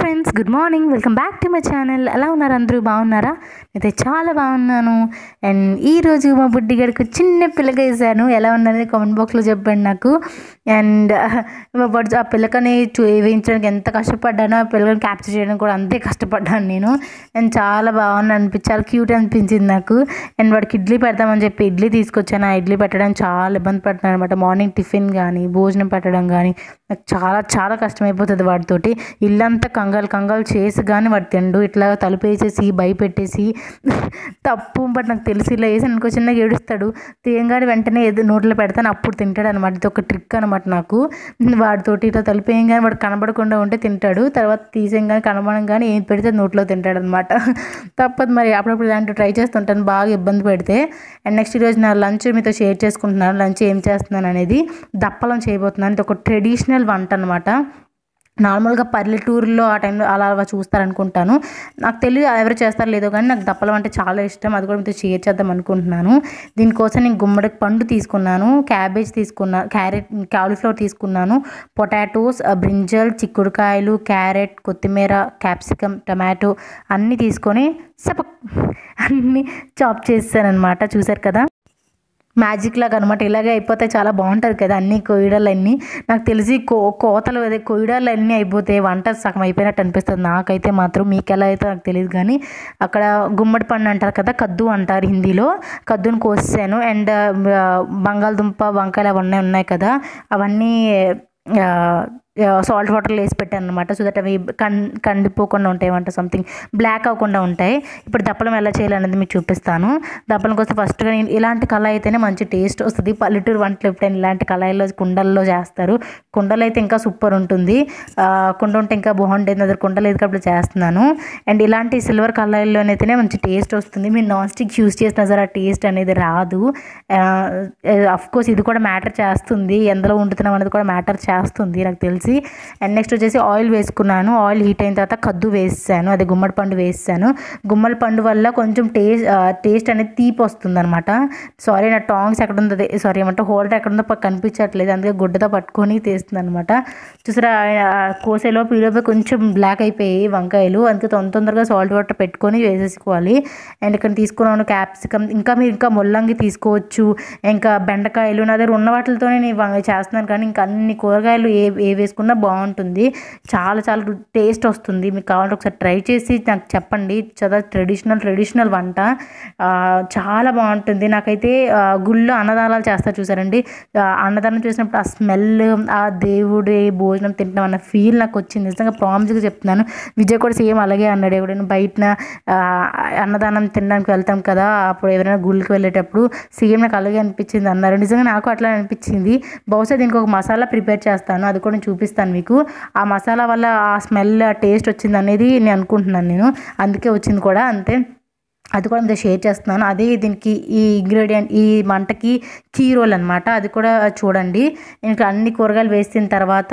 Friends, good morning. Welcome back to my channel. ఎలా ఉన్నారు? అందరూ బాగున్నారా? అయితే చాలా బాగున్నాను. అండ్ ఈరోజు మా బుడ్డిగాడికి చిన్న పిల్లక వేసాను. ఎలా ఉన్నది కామెంట్ బాక్స్లో చెప్పండి నాకు. అండ్ ఆ పిల్లకని వేయించడానికి ఎంత కష్టపడ్డానో ఆ పిల్లకని క్యాప్చర్ చేయడానికి కూడా అంతే కష్టపడ్డాను నేను. అండ్ చాలా బాగుంది అనిపించి, చాలా క్యూట్ అనిపించింది నాకు. అండ్ వాడికి ఇడ్లీ పెడతామని చెప్పి ఇడ్లీ తీసుకొచ్చాను. ఆ ఇడ్లీ పెట్టడానికి చాలా ఇబ్బంది పడుతున్నాను అనమాట. మార్నింగ్ టిఫిన్ కానీ భోజనం పెట్టడం కానీ నాకు చాలా చాలా కష్టమైపోతుంది వాటితోటి. ఇల్లంతా కంగాలు చేసి కానీ వాడు తిండు. ఇట్లా తలుపు వేసేసి భయపెట్టేసి తప్పు బట్ నాకు తెలిసి ఇలా వేసి అనుకో చిన్నగా ఏడుస్తాడు. తీయంగానే వెంటనే ఏదో నోట్లో పెడతాను, అప్పుడు తింటాడు అనమాట. ఇది ఒక ట్రిక్ అనమాట నాకు. వాడితోటి ఇట్లా తలుపు వేయంగానే వాడు కనబడకుండా ఉంటే తింటాడు, తర్వాత తీసేయంగానే కనబడంగానే ఏం పెడితే నోట్లో తింటాడు అనమాట. తప్పదు మరి, అప్పుడప్పుడు ఇలాంటివి ట్రై చేస్తుంటాను బాగా ఇబ్బంది పెడితే. అండ్ నెక్స్ట్ ఈరోజు నా లంచ్ మీతో షేర్ చేసుకుంటున్నాను. లంచ్ ఏం చేస్తున్నాను అనేది దప్పలం చేయబోతున్నాను. ఇది ఒక ట్రెడిషనల్ వంట అనమాట. నార్మల్గా పల్లెటూరులో ఆ టైంలో అలా చూస్తారనుకుంటాను, నాకు తెలియదు ఎవరు చేస్తారో లేదో, కానీ నాకు దప్పలం అంటే చాలా ఇష్టం. అది కూడా మీతో షేర్ చేద్దాం అనుకుంటున్నాను. దీనికోసం నేను గుమ్మడి పండు తీసుకున్నాను, క్యాబేజ్ తీసుకున్నాను, కాలీఫ్లవర్ తీసుకున్నాను, పొటాటోస్, బ్రింజల్, చిక్కుడుకాయలు, క్యారెట్, కొత్తిమీర, క్యాప్సికమ్, టమాటో అన్నీ తీసుకొని అన్నీ చాప్ చేస్తాను అనమాట. చూసారు కదా, మ్యాజిక్ లాగా అనమాట. ఇలాగే అయిపోతే చాలా బాగుంటుంది కదా. అన్నీ కొయ్యడాలన్నీ నాకు తెలిసి కోతలు అదే కొయ్యడాలు అన్నీ అయిపోతే వంట సగం అయిపోయినట్టు అనిపిస్తుంది నాకైతే మాత్రం. మీకు ఎలా అయితే నాకు తెలియదు, కానీ అక్కడ గుమ్మడి పండు అంటారు కదా, కద్దు అంటారు హిందీలో. కద్దును కోసాను. అండ్ బంగాళదుంప, వంకాయలు అవన్నీ ఉన్నాయి కదా, అవన్నీ సాల్ట్ వాటర్లో వేసి పెట్టాను అనమాట. సో దట్ అవి కందిపోకుండా ఉంటాయి, ఏమంటే సంథింగ్ బ్లాక్ అవ్వకుండా ఉంటాయి. ఇప్పుడు దప్పలం ఎలా చేయాలనేది మీకు చూపిస్తాను. దప్పలం కోసం ఫస్ట్గా నేను ఇలాంటి కళాయి అయితేనే మంచి టేస్ట్ వస్తుంది. పల్లెటూరు వంటలు ఎప్పుడైనా ఇలాంటి కళాయిలో కుండల్లో చేస్తారు. కుండలు అయితే ఇంకా సూపర్ ఉంటుంది, కుండ ఉంటే ఇంకా బాగుంటుంది. అది కుండ లేదు కాబట్టి చేస్తున్నాను. అండ్ ఇలాంటి సిల్వర్ కళాయిల్లోనైతేనే మంచి టేస్ట్ వస్తుంది. మీరు నాన్ స్టిక్ యూస్ చేసినా సరే ఆ టేస్ట్ అనేది రాదు. అఫ్కోర్స్ ఇది కూడా మ్యాటర్ చేస్తుంది, ఎందులో వండుతున్నాం అనేది కూడా మ్యాటర్ చేస్తుంది నాకు తెలిసి. అండ్ నెక్స్ట్ వచ్చేసి ఆయిల్ వేసుకున్నాను. ఆయిల్ హీట్ అయిన తర్వాత కద్దు వేసాను, అదే గుమ్మడి పండు వేసాను. గుమ్మడి పండు వల్ల కొంచెం టేస్ట్ అనేది తీపి వస్తుంది అనమాట. సారీ, నా టాంగ్స్ ఎక్కడ ఉందో, సారీ ఏమంటే హోల్డర్ ఎక్కడ ఉందో కనిపించట్లేదు, అందుకే గుడ్డతో పట్టుకొని తీస్తుంది అనమాట. చూసారా, కోసేలోపు ఈలోపు కొంచెం బ్లాక్ అయిపోయి వంకాయలు, అందుకే తొందరగా సాల్ట్ వాటర్ పెట్టుకొని వేసేసుకోవాలి. అండ్ ఇక్కడ తీసుకున్నాను క్యాప్సికమ్, ఇంకా మీరు ఇంకా ముల్లంగి తీసుకోవచ్చు, ఇంకా బెండకాయలు. నా దగ్గర ఉన్న వాటితోనే నేను చేస్తున్నాను, కానీ ఇంకా అన్ని కూరగాయలు ఏ వేసుకున్నా బాగుంటుంది. చాలా చాలా టేస్ట్ వస్తుంది. మీకు కావాలంటే ఒకసారి ట్రై చేసి నాకు చెప్పండి. చాలా ట్రెడిషనల్ వంట, చాలా బాగుంటుంది. నాకైతే గుళ్ళో అన్నదానాలు చేస్తారు చూసారండి, అన్నదానం చేసినప్పుడు ఆ స్మెల్, ఆ దేవుడి భోజనం తింటాం అన్న ఫీల్ నాకు వచ్చింది. నిజంగా ప్రామిస్గా చెప్తున్నాను. విజయ్ కూడా సేమ్ అలాగే అన్నాడు. ఎవరైనా బయట అన్నదానం తినడానికి వెళ్తాం కదా, అప్పుడు ఎవరైనా గుళ్ళకి వెళ్ళేటప్పుడు సేమ్ నాకు అలాగే అనిపించింది అన్నారు. నిజంగా నాకు అట్లా అనిపించింది. బహుశా దీనికి ఒక మసాలా ప్రిపేర్ చేస్తాను, అది కూడా చూపిస్తాను మీకు. ఆ మసాలా వల్ల ఆ స్మెల్, ఆ టేస్ట్ వచ్చింది అనేది నేను అనుకుంటున్నాను నేను, అందుకే వచ్చింది కూడా అంతే. అది కూడా మీతో షేర్ చేస్తున్నాను. అదే దీనికి ఈ ఇంగ్రీడియంట్, ఈ వంటకి కీ రోల్ అనమాట. అది కూడా చూడండి. ఇంకా అన్ని కూరగాయలు వేసిన తర్వాత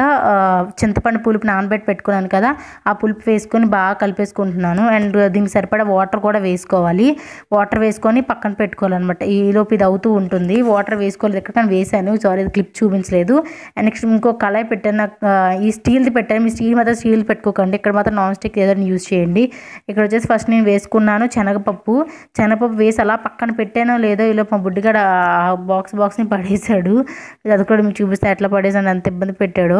చింతపండు పులుపు నానబెట్టి పెట్టుకున్నాను కదా, ఆ పులుపు వేసుకొని బాగా కలిపేసుకుంటున్నాను. అండ్ దీనికి సరిపడా వాటర్ కూడా వేసుకోవాలి. వాటర్ వేసుకొని పక్కన పెట్టుకోవాలన్నమాట. ఈలోపు ఇది అవుతూ ఉంటుంది. వాటర్ వేసుకోలేదు ఎక్కడ, కానీ వేసాను, సారీ ఇది క్లిప్ చూపించలేదు. అండ్ నెక్స్ట్ ఇంకో కళాయి పెట్టాను, ఈ స్టీల్ది పెట్టాను. మీ స్టీల్ మాత్రం స్టీల్ పెట్టుకోకండి, ఇక్కడ మాత్రం నాన్ స్టిక్ ఏదైనా యూజ్ చేయండి. ఇక్కడ వచ్చేసి ఫస్ట్ నేను వేసుకున్నాను శనగపప్పు వేసి అలా పక్కన పెట్టానో లేదో ఇలా మా బుడ్డిగాడు బాక్స్ని పడేశాడు. అది కూడా మీకు చూపిస్తే ఎట్లా పడేసాను, అంత ఇబ్బంది పెట్టాడు.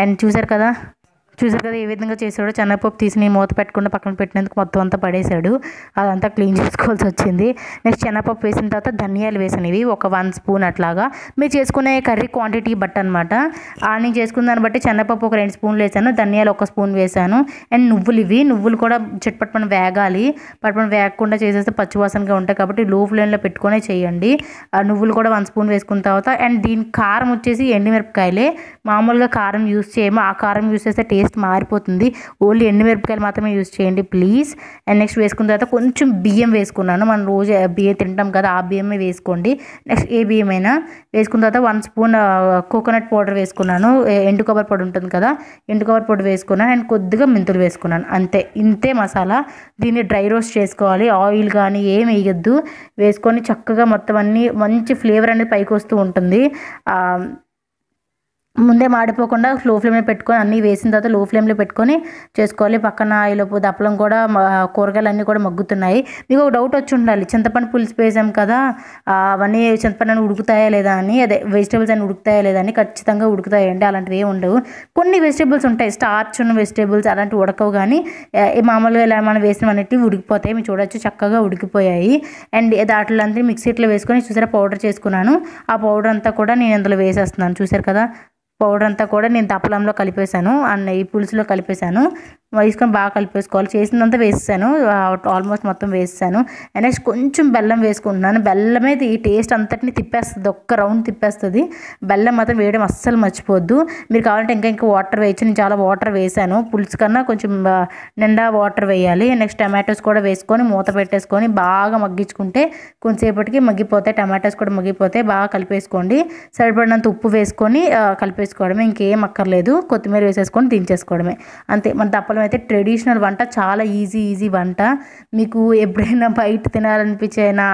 అండ్ చూసారు కదా ఏ విధంగా చేశాడో. శనగపప్పు తీసి నేను మూత పెట్టకుండా పక్కన పెట్టినందుకు మొత్తం అంతా పడేశాడు. అదంతా క్లీన్ చేసుకోవాల్సి వచ్చింది. నెక్స్ట్ శనగపప్పు వేసిన తర్వాత ధనియాలు వేసినవి ఒక 1 స్పూన్ అట్లాగా. మీరు చేసుకునే కర్రీ క్వాంటిటీ బట్టి అనమాట. నేను చేసుకున్న దాన్ని బట్టి శనగపప్పు ఒక 2 స్పూన్లు వేసాను, ధనియాలు 1 స్పూన్ వేసాను. అండ్ నువ్వులు కూడా పట్టుపట్టుమని వేగాలి. పట్టుపని వేగకుండా చేసేస్తే పచ్చివాసనగా ఉంటాయి, కాబట్టి లో ఫ్లేమ్లో పెట్టుకునే చేయండి. నువ్వులు కూడా 1 స్పూన్ వేసుకున్న తర్వాత, అండ్ దీని కారం వచ్చేసి ఎండుమిరపకాయలే, మామూలుగా కారం యూస్ చేయము. ఆ కారం యూస్ చేస్తే టేస్ట్ మారిపోతుంది. ఓన్లీ ఎండుమిరపకాయలు మాత్రమే యూస్ చేయండి ప్లీజ్. అండ్ నెక్స్ట్ వేసుకున్న తర్వాత కొంచెం బియ్యం వేసుకున్నాను. మనం రోజు బియ్యం తింటాం కదా, ఆ బియ్యమే వేసుకోండి. నెక్స్ట్ ఏ బియ్యం అయినా వేసుకున్న తర్వాత 1 స్పూన్ కోకోనట్ పౌడర్ వేసుకున్నాను. ఎండు కొబ్బరి పొడి ఉంటుంది కదా, ఎండు కొబ్బరి పొడి వేసుకున్నాను. అండ్ కొద్దిగా మెంతులు వేసుకున్నాను, అంతే. ఇంతే మసాలా. దీన్ని డ్రై రోస్ట్ చేసుకోవాలి, ఆయిల్ కానీ ఏం వేయద్దు. వేసుకొని చక్కగా మొత్తం అన్నీ మంచి ఫ్లేవర్ అనేది పైకి వస్తూ ఉంటుంది. ముందే మాడిపోకుండా లో ఫ్లేమ్లో పెట్టుకొని అన్నీ వేసిన తర్వాత లో ఫ్లేమ్లో పెట్టుకొని చేసుకోవాలి. పక్కన ఈలోపు దప్పలం కూడా కూరగాయలు అన్నీ కూడా మగ్గుతున్నాయి. మీకు ఒక డౌట్ వచ్చి ఉండాలి, చింతపండు పులుసు వేసాం కదా అవన్నీ చింతపండు ఉడుకుతాయా లేదా అని, అదే వెజిటేబుల్స్ అన్నీ ఉడుకుతాయా లేదా అని. ఖచ్చితంగా ఉడుకుతాయండి, అలాంటివి ఏమి ఉండవు. కొన్ని వెజిటేబుల్స్ ఉంటాయి స్టార్చ్ ఉన్న వెజిటేబుల్స్, అలాంటివి ఉడకవు. కానీ మామూలుగా ఇలా మనం వేసినవన్నిటివి ఉడికిపోతాయి. మీరు చూడొచ్చు చక్కగా ఉడికిపోయాయి. అండ్ దాంట్లో అంతా మిక్సీలో వేసుకొని చూసారా పౌడర్ చేసుకున్నాను. ఆ పౌడర్ అంతా కూడా నేను ఇందులో వేసేస్తున్నాను. చూసారు కదా పౌడర్ అంతా కూడా నేను దప్పలంలో కలిపేశాను అండ్ ఈ పులుసులో కలిపేశాను. వేసుకొని బాగా కలిపేసుకోవాలి. చేసినంత వేసేసాను, ఆల్మోస్ట్ మొత్తం వేసేసాను. అండ్ నెక్స్ట్ కొంచెం బెల్లం వేసుకుంటున్నాను. బెల్లమే ఈ టేస్ట్ అంతటిని తిప్పేస్తుంది, ఒక్క రౌండ్ తిప్పేస్తుంది. బెల్లం మాత్రం వేయడం అస్సలు మర్చిపోద్దు. మీరు కావాలంటే ఇంకా వాటర్ వేయచ్చు. నేను చాలా వాటర్ వేసాను, పులుసు కన్నా కొంచెం నిండా వాటర్ వేయాలి. నెక్స్ట్ టమాటోస్ కూడా వేసుకొని మూత పెట్టేసుకొని బాగా మగ్గించుకుంటే కొంచెంసేపటికి మగ్గిపోతాయి. టమాటోస్ కూడా మగ్గిపోతాయి. బాగా కలిపేసుకోండి. సరిపడినంత ఉప్పు వేసుకొని కలిపేసుకోవడమే, ఇంకేం అక్కర్లేదు. కొత్తిమీర వేసేసుకొని దించేసుకోవడమే అంతే. మన దప్పలం అయితే ట్రెడిషనల్ వంట, చాలా ఈజీ వంట. మీకు ఎప్పుడైనా బయట తినాలనిపించైనా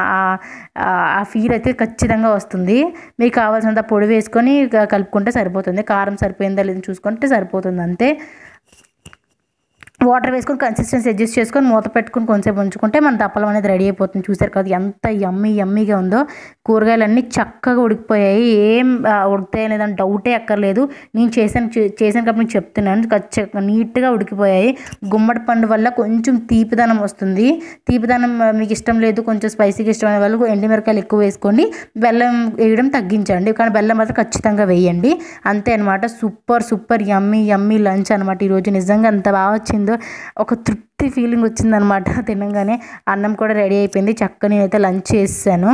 ఆ ఫీల్ అయితే ఖచ్చితంగా వస్తుంది. మీకు కావాల్సినంత పొడి వేసుకొని కలుపుకుంటే సరిపోతుంది. కారం సరిపోయిందా లేదని చూసుకుంటే సరిపోతుంది అంతే. వాటర్ వేసుకొని కన్సిస్టెన్సీ అడ్జస్ట్ చేసుకొని మూత పెట్టుకొని కొంచెంసేపు ఉంచుకుంటే మన దప్పలం అనేది రెడీ అయిపోతుంది. చూసారు కదా ఎంత యమ్మీగా ఉందో. కూరగాయలన్నీ చక్కగా ఉడికిపోయాయి. ఏం ఉడుకుతాయి లేదని డౌటే అక్కర్లేదు. నేను చేసిన కాబట్టి నేను చెప్తున్నాను, ఖచ్చితంగా నీట్గా ఉడికిపోయాయి. గుమ్మడి పండు వల్ల కొంచెం తీపిదనం వస్తుంది. తీపిదనం మీకు ఇష్టం లేదు, కొంచెం స్పైసీగా ఇష్టమైన వాళ్ళు ఎండుమిరకాయలు ఎక్కువ వేసుకోండి. బెల్లం వేయడం తగ్గించండి, కానీ బెల్లం మాత్రం ఖచ్చితంగా వేయండి. అంతే అనమాట. సూపర్ యమ్మీ లంచ్ అనమాట ఈరోజు. నిజంగా అంత బాగా వచ్చింది, ఒక తృప్తి ఫీలింగ్ వచ్చిందనమాట తినగానే. అన్నం కూడా రెడీ అయిపోయింది. చక్కగా నేనైతే లంచ్ చేసాను.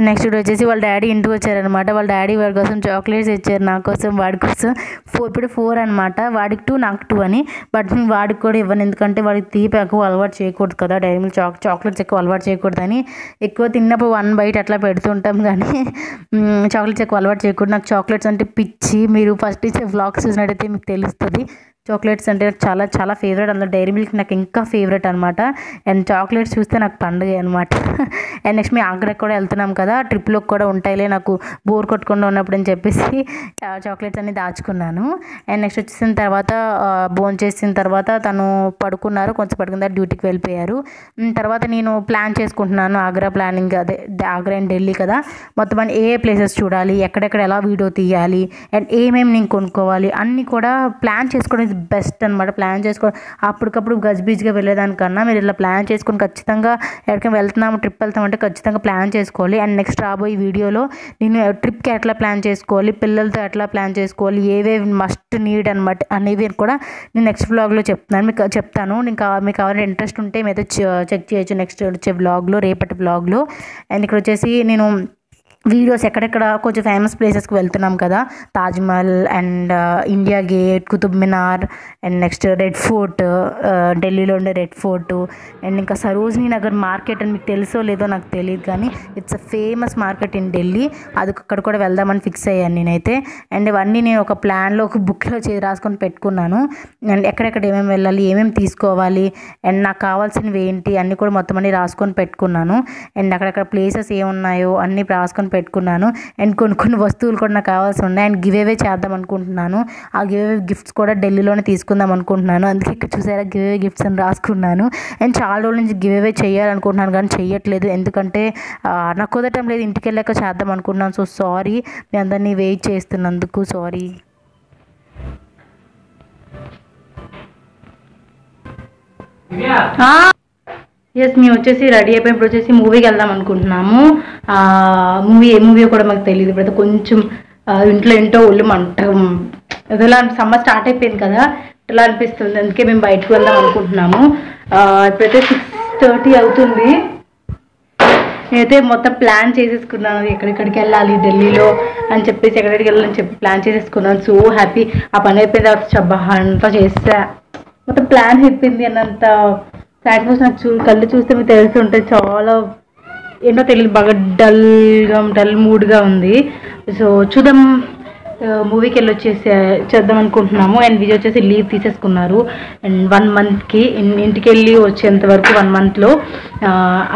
నెక్స్ట్ వచ్చేసి వాళ్ళ డాడీ ఇంటికి వచ్చారనమాట. వాళ్ళ డాడీ వాడి కోసం చాక్లెట్స్ ఇచ్చారు, నా కోసం వాడి కోసం. ఇప్పుడు 4 అనమాట. వాడికి 2 నాకు 2 అని. బట్ నేను వాడికి కూడా ఇవ్వను, ఎందుకంటే వాడికి తీపి ఎక్కువ అలవాటు చేయకూడదు కదా, డైరీ మిల్క్ చాక్లెట్స్ ఎక్కువ అలవాటు చేయకూడదని. ఎక్కువ తిన్నప్పుడు 1 బైట్ అట్లా పెడుతుంటాం, కానీ చాక్లెట్స్ ఎక్కువ అలవాటు చేయకూడదు. నాకు చాక్లెట్స్ అంటే పిచ్చి. మీరు ఫస్ట్ ఇచ్చే వ్లాగ్స్ చూసినట్టయితే మీకు తెలుస్తుంది. చాక్లెట్స్ అంటే నాకు చాలా ఫేవరెట్. అందులో డైరీ మిల్క్ నాకు ఇంకా ఫేవరెట్ అనమాట. అండ్ చాక్లెట్స్ చూస్తే నాకు పండుగ అనమాట. అండ్ నెక్స్ట్ మేము ఆగ్రాకి కూడా వెళ్తున్నాం కదా, ట్రిప్లో కూడా ఉంటాయిలే నాకు బోర్ కొట్టకుండా ఉన్నప్పుడు అని చెప్పేసి చాక్లెట్స్ అన్ని దాచుకున్నాను. అండ్ నెక్స్ట్ వచ్చేసిన తర్వాత భోజనం చేసిన తర్వాత తను పడుకున్నారు. కొంచెం పడుకున్న తర్వాత డ్యూటీకి వెళ్ళిపోయారు. తర్వాత నేను ప్లాన్ చేసుకుంటున్నాను ఆగ్రా ప్లానింగ్. అదే ఆగ్రా అండ్ ఢిల్లీ కదా, మొత్తం అన్ని ఏ ప్లేసెస్ చూడాలి, ఎక్కడెక్కడ ఎలా వీడియో తీయాలి, అండ్ ఏమేమి నేను కొనుక్కోవాలి అన్నీ కూడా ప్లాన్ చేసుకోవడం బెస్ట్ అనమాట. ప్లాన్ చేసుకోవడం అప్పటికప్పుడు గజిబిజిగా వెళ్ళేదానికన్నా మీరు ఇలా ప్లాన్ చేసుకొని ఖచ్చితంగా ఎక్కడికైనా వెళ్తున్నాము, ట్రిప్ వెళ్తామంటే ఖచ్చితంగా ప్లాన్ చేసుకోవాలి. అండ్ నెక్స్ట్ రాబోయే వీడియోలో నేను ట్రిప్కి ఎట్లా ప్లాన్ చేసుకోవాలి, పిల్లలతో ఎట్లా ప్లాన్ చేసుకోవాలి, ఏవేవి మస్ట్ నీడ్ అనమాట అనేవి కూడా నేను నెక్స్ట్ వ్లాగ్లో చెప్తాను. మీకు కావాలంటే ఇంట్రెస్ట్ ఉంటే మీతో చెక్ చేయొచ్చు నెక్స్ట్ వచ్చే వ్లాగ్లో, రేపటి వ్లాగ్లో. అండ్ ఇక్కడ వచ్చేసి నేను వీడియోస్ ఎక్కడెక్కడ కొంచెం ఫేమస్ ప్లేసెస్కి వెళ్తున్నాం కదా, Taj Mahal and India gate, Qutub Minar, and next red fort, ఢిల్లీలో ఉండే రెడ్ ఫోర్ట్, అండ్ ఇంకా సరోజినీ నగర్ మార్కెట్ అని మీకు తెలుసో లేదో నాకు తెలియదు, కానీ it's a famous market in Delhi. అది అక్కడ కూడా వెళ్దామని ఫిక్స్ అయ్యాను నేనైతే. అండ్ ఇవన్నీ నేను ఒక ప్లాన్లో ఒక బుక్లో రాసుకొని పెట్టుకున్నాను. అండ్ ఎక్కడెక్కడ ఏమేమి వెళ్ళాలి, ఏమేమి తీసుకోవాలి, అండ్ నాకు కావాల్సినవి ఏంటి అన్నీ కూడా మొత్తం అన్నీ రాసుకొని పెట్టుకున్నాను. అండ్ అక్కడక్కడ ప్లేసెస్ ఏమున్నాయో అన్నీ రాసుకొని పెట్టుకున్నాను. అండ్ కొన్ని వస్తువులు కూడా నాకు కావాల్సి ఉన్నాయి. అండ్ గివ్ అవే చేద్దాం అనుకుంటున్నాను. ఆ గివ్ అవే గిఫ్ట్స్ కూడా ఢిల్లీలోనే తీసుకుందాం అనుకుంటున్నాను. అందుకే ఇక్కడ చూసారా గివ్ అవే గిఫ్ట్స్ అని రాసుకున్నాను. అండ్ చాలా రోజుల నుంచి గివ్ అవే చేయాలనుకుంటున్నాను కానీ చెయ్యట్లేదు, ఎందుకంటే నాకు కుదరటం లేదు. ఇంటికి వెళ్ళాక చేద్దాం అనుకుంటున్నాను. సో సారీ, మీ అందరినీ వెయిట్ చేస్తున్నందుకు సారీ. ఎస్, మేము వచ్చేసి రెడీ అయిపోయి ఇప్పుడు వచ్చేసి మూవీకి వెళ్దాం అనుకుంటున్నాము. మూవీ కూడా మాకు తెలియదు. ఇప్పుడైతే కొంచెం ఇంట్లో ఏంటో ఒళ్ళు మంట, అదిలా సమ్మర్ స్టార్ట్ అయిపోయింది కదా, ఇలా అనిపిస్తుంది. అందుకే మేము బయటకు వెళ్దాం అనుకుంటున్నాము. ఇప్పుడైతే 6:30 అవుతుంది. నేనైతే మొత్తం ప్లాన్ చేసేసుకున్నాను ఎక్కడెక్కడికి వెళ్ళాలి ఢిల్లీలో అని చెప్పేసి ఎక్కడికి వెళ్ళాలని చెప్పి ప్లాన్ చేసేసుకున్నాను. So happy. ఆ పని అయిపోయిన తర్వాత చబ్బా అంతా చేసా, మొత్తం ప్లాన్ అయిపోయింది అన్నంత సాటిస్ఫాక్షన్ నాకు కళ్ళు చూస్తే మీకు తెలుస్తుంటే చాలా ఏంటో తెలియదు, బాగా డల్ మూడ్గా ఉంది. సో చూద్దాం, మూవీకి వెళ్ళి చేద్దాం అనుకుంటున్నాము. అండ్ విజయ్ వచ్చేసి లీవ్ తీసేసుకున్నారు అండ్ 1 monthకి ఇంటికి వెళ్ళి వచ్చేంత వరకు 1 monthలో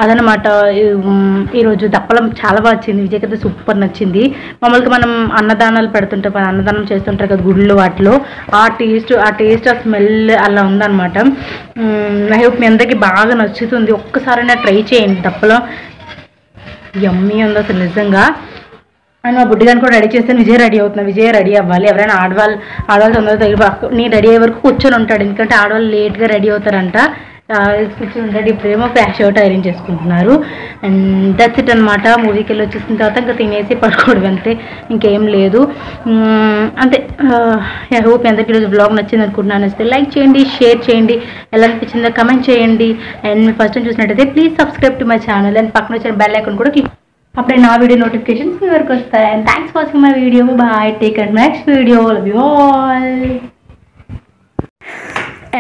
అదనమాట. ఈరోజు దప్పలం చాలా బాగా వచ్చింది, విజయ్కి అయితే సూపర్ నచ్చింది. మామూలుగా మనం అన్నదానాలు పెడుతుంటాం, అన్నదానం చేస్తుంటారు కదా గుడిలో, వాటిలో ఆ టేస్ట్ ఆ స్మెల్ అలా ఉందన్నమాట. ఐ హోప్ మీ అందరికీ బాగా నచ్చుతుంది. ఒక్కసారైనా ట్రై చేయండి, దప్పలం యమ్మీ ఉంది అసలు నిజంగా. అండ్ మా బుడ్డిగాని కూడా రెడీ చేస్తాను. విజయ్ రెడీ అవుతున్నా, విజయ్ రెడీ అవ్వాలి. ఎవరైనా ఆడవాళ్ళు తొందరగా నేను రెడీ అయ్యే వరకు కూర్చొని ఉంటాడు, ఎందుకంటే ఆడవాళ్ళు లేట్గా రెడీ అవుతారంట. కూర్చొని ఉంటాడు. ఇప్పుడేమో షర్ట్ ఐరన్ చేసుకుంటున్నారు. అండ్ దట్స్ ఇట్ అనమాట. మూవీకి వెళ్ళి వచ్చేసిన తర్వాత ఇంకా తినేసి పడుకోవడం అంతే, ఇంకేం లేదు. అంతే. ఐ హోప్ అందరికీ ఈరోజు బ్లాగ్ నచ్చింది అనుకుంటున్నాను. వస్తే లైక్ చేయండి, షేర్ చేయండి, ఎలా అనిపించిందో కమెంట్ చేయండి. అండ్ మీరు ఫస్ట్ టైం చూసినట్టయితే please subscribe to my channel and పక్కన వచ్చిన బెల్ ఐకాన్ కూడా క్లిక్, అప్పుడే నా వీడియో నోటిఫికేషన్స్ మీ వరకు వస్తాయి. And thanks for watching my video. Bye, take and next video. Love you all.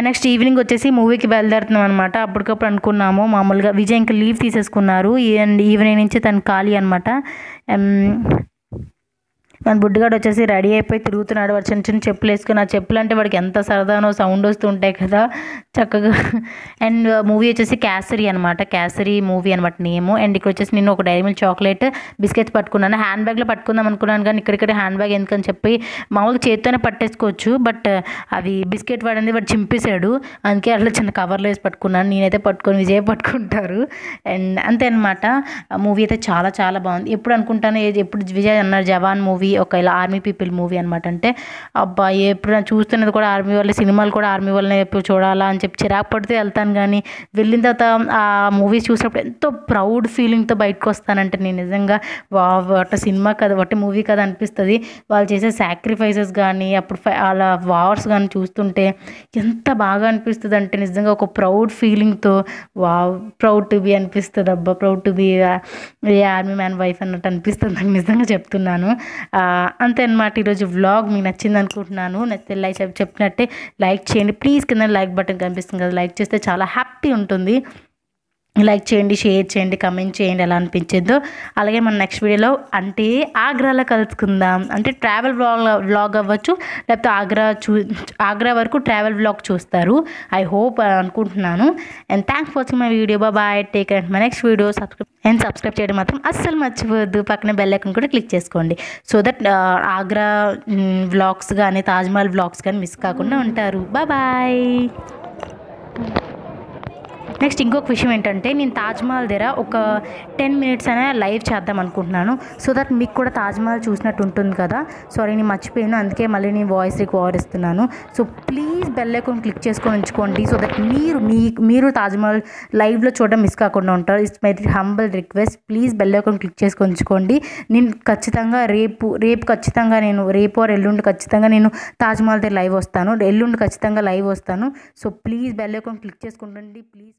Next evening వచ్చేసి మూవీకి బయలుదేరుతున్నాం అనమాట. అప్పటికప్పుడు అనుకున్నాము, మామూలుగా విజయ్ ఇంకా లీవ్ తీసేసుకున్నారు అండ్ ఈవినింగ్ నుంచి తను ఖాళీ అనమాట. మన బుడ్డిగాడు వచ్చేసి రెడీ అయిపోయి తిరుగుతున్నాడు. వాడు చిన్న చిన్న చెప్పులు వేసుకుని, ఆ చెప్పులు అంటే వాడికి ఎంత సరదానో, సౌండ్ వస్తూ ఉంటాయి కదా చక్కగా. అండ్ మూవీ వచ్చేసి కేసరి అనమాట, కేసరి మూవీ అనమాట నేము. అండ్ ఇక్కడ వచ్చేసి నేను ఒక డైరీ మిల్క్ చాక్లెట్ బిస్కెట్స్ పట్టుకున్నాను. హ్యాండ్ బ్యాగ్లో పట్టుకుందాం అనుకున్నాను, కానీ ఇక్కడ హ్యాండ్ బ్యాగ్ ఎందుకని చెప్పి మామూలుగా చేతితోనే పట్టేసుకోవచ్చు, బట్ అవి బిస్కెట్ వాడింది వాడు చింపేశాడు, అందుకే అట్లా చిన్న కవర్లో వేసి పట్టుకున్నాను. నేనైతే పట్టుకొని విజయ్ పట్టుకుంటారు. అండ్ అంతే అనమాట. మూవీ అయితే చాలా చాలా బాగుంది. ఎప్పుడు అనుకుంటాను, ఎప్పుడు విజయ్ అన్నారు జవాన్ మూవీ ఒక ఇలా ఆర్మీ పీపుల్ మూవీ అనమాట. అంటే అబ్బా ఎప్పుడు చూస్తున్నది కూడా ఆర్మీ వాళ్ళ సినిమాలు కూడా ఆర్మీ వాళ్ళని ఎప్పుడు చూడాలా అని చెప్పి చిరాకు పడితే వెళ్తాను, కానీ వెళ్ళిన తర్వాత ఆ మూవీస్ చూసినప్పుడు ఎంతో ప్రౌడ్ ఫీలింగ్తో బయటకు వస్తానంటే నేను నిజంగా వాట సినిమా కదా, వాటి మూవీ కదా అనిపిస్తుంది. వాళ్ళు చేసే సాక్రిఫైసెస్ కానీ అప్పుడు అలా వార్స్ కానీ చూస్తుంటే ఎంత బాగా అనిపిస్తుంది అంటే నిజంగా ఒక ప్రౌడ్ ఫీలింగ్తో ప్రౌడ్ టు బీ అనిపిస్తుంది. అబ్బా proud to be a army man wife అన్నట్టు అనిపిస్తుంది నాకు, నిజంగా చెప్తున్నాను. అంతే అనమాట. ఈరోజు వ్లాగ్ మీకు నచ్చింది అనుకుంటున్నాను. నచ్చితే లైక్ చెప్పినట్టే లైక్ చేయండి ప్లీజ్. కింద లైక్ బటన్ కనిపిస్తుంది కదా, లైక్ చేస్తే చాలా హ్యాపీ ఉంటుంది. లైక్ చేయండి, షేర్ చేయండి, కమెంట్ చేయండి ఎలా అనిపించిందో. అలాగే మన నెక్స్ట్ వీడియోలో అంటే ఆగ్రాలో కలుసుకుందాం. అంటే ట్రావెల్ వ్లాగ్ అవ్వచ్చు, లేకపోతే ఆగ్రా వరకు ట్రావెల్ వ్లాగ్ చూస్తారు ఐ హోప్ అనుకుంటున్నాను. And thanks for watching my video. Bye, take care. My next video subscribe చేయడం మాత్రం అస్సలు మర్చిపోవద్దు. పక్కన బెల్ ఐకాన్ కూడా క్లిక్ చేసుకోండి, సో దట్ ఆగ్రా వ్లాగ్స్ కానీ తాజ్మహల్ వ్లాగ్స్ కానీ మిస్ కాకుండా ఉంటారు. బాయ్. నెక్స్ట్ ఇంకొక విషయం ఏంటంటే, నేను తాజ్మహల్ దగ్గర ఒక 10 minutes అయినా లైవ్ చేద్దాం అనుకుంటున్నాను, సో దట్ మీకు కూడా తాజ్మహల్ చూసినట్టు ఉంటుంది కదా. సారీ నేను మర్చిపోయాను, అందుకే మళ్ళీ నేను వాయిస్ రికార్డ్ ఇస్తున్నాను. So please bell icon click చేసుకొని ఉంచుకోండి, సో దట్ మీరు తాజ్మహల్ లైవ్లో చూడడం మిస్ కాకుండా ఉంటారు. It's my humble request. Please bell icon click చేసుకొని ఉంచుకోండి. నేను ఖచ్చితంగా రేపు ఖచ్చితంగా నేను రేపు ఎల్లుండి ఖచ్చితంగా నేను తాజ్మహల్ దగ్గర లైవ్ వస్తాను. ఎల్లుండి ఖచ్చితంగా లైవ్ వస్తాను. So please bell icon click చేసుకుంటండి ప్లీజ్.